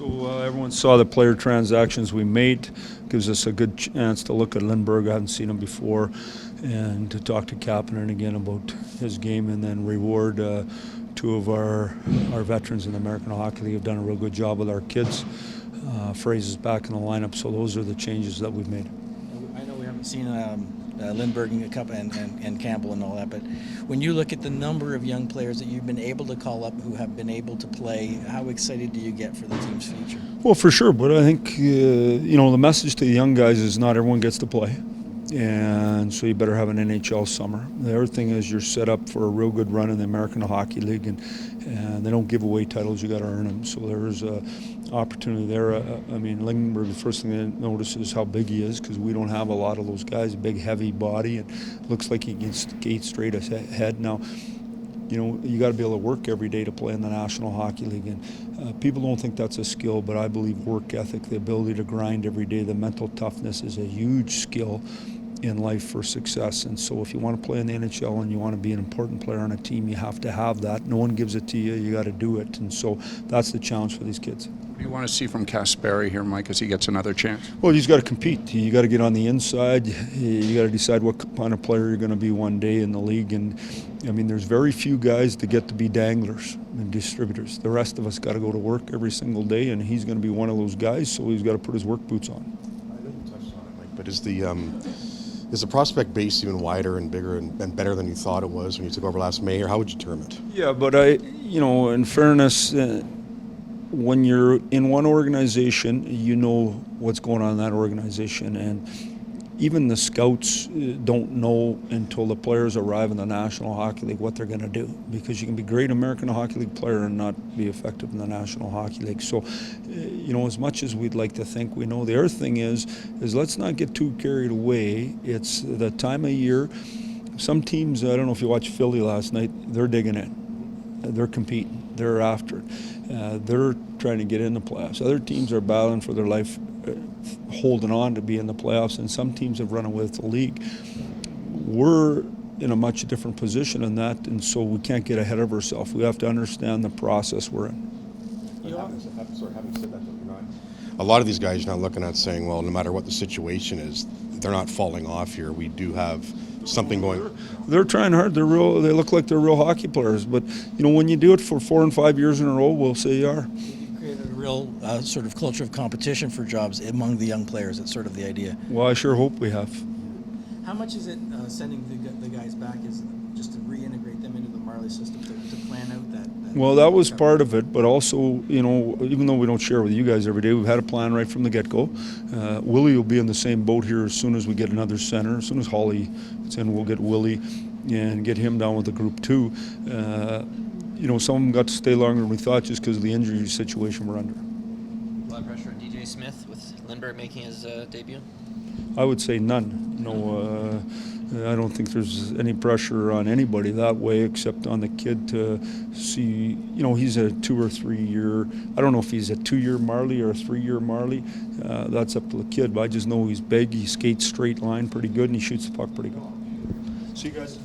So everyone saw the player transactions we made. Gives us a good chance to look at Lindbergh. I haven't seen him before, and to talk to Kapanen again about his game, and then reward two of our veterans in the American Hockey League. Have done a real good job with our kids. Fraser's back in the lineup, so those are the changes that we've made. I know we haven't seen Lindbergh and Campbell and all that, but when you look at the number of young players that you've been able to call up who have been able to play, how excited do you get for the team's future? Well, for sure, but I think the message to the young guys is not everyone gets to play, and so you better have an NHL summer. The other thing is you're set up for a real good run in the American Hockey League, and they don't give away titles; you got to earn them. So there's a opportunity there. I mean, Lindbergh, the first thing I notice is how big he is, because we don't have a lot of those guys. A big, heavy body, and looks like he can skate straight ahead. Now, you got to be able to work every day to play in the National Hockey League, and people don't think that's a skill, but I believe work ethic, the ability to grind every day, the mental toughness is a huge skill in life for success. And so if you want to play in the NHL and you want to be an important player on a team, you have to have that. No one gives it to you. You got to do it. And so that's the challenge for these kids. What do you want to see from Kasperi here, Mike, as he gets another chance? Well, he's got to compete. You got to get on the inside. You got to decide what kind of player you're going to be one day in the league. And I mean, there's very few guys that get to be danglers and distributors. The rest of us got to go to work every single day, and he's going to be one of those guys, so he's got to put his work boots on. I know you touched on it, Mike, but is the prospect base even wider and bigger and better than you thought it was when you took over last May, or how would you term it? Yeah, but in fairness, when you're in one organization, you know what's going on in that organization, and even the scouts don't know until the players arrive in the National Hockey League what they're going to do, because you can be a great American Hockey League player and not be effective in the National Hockey League. So, as much as we'd like to think we know, the other thing is let's not get too carried away. It's the time of year. Some teams, I don't know if you watched Philly last night, they're digging in. They're competing. They're after it. They're trying to get in the playoffs. Other teams are battling for their life, holding on to be in the playoffs, and some teams have run away with the league. We're in a much different position in that, and so we can't get ahead of ourselves. We have to understand the process we're in. Having said that, a lot of these guys you're not looking at saying, well, no matter what the situation is, they're not falling off here. We do have something going. They're trying hard. They're real. They look like they're real hockey players. But when you do it for 4 and 5 years in a row, we'll say you are. You created a real sort of culture of competition for jobs among the young players. That's sort of the idea. Well, I sure hope we have. How much is it sending the guys back? Is it just to reintegrate them into the Marley system to plan out that? Well, that was part of it, but also, even though we don't share with you guys every day, we've had a plan right from the get-go. Willie will be in the same boat here as soon as we get another center. As soon as Holly gets in, we'll get Willie and get him down with the group too. Some of them got to stay longer than we thought just because of the injury situation we're under. A lot of pressure on DJ Smith with Lindbergh making his debut? I would say none. No, I don't think there's any pressure on anybody that way except on the kid to see, he's a 2 or 3 year, I don't know if he's a 2-year Marley or a 3-year Marley. That's up to the kid, but I just know he's big, he skates straight line pretty good, and he shoots the puck pretty good. See you guys.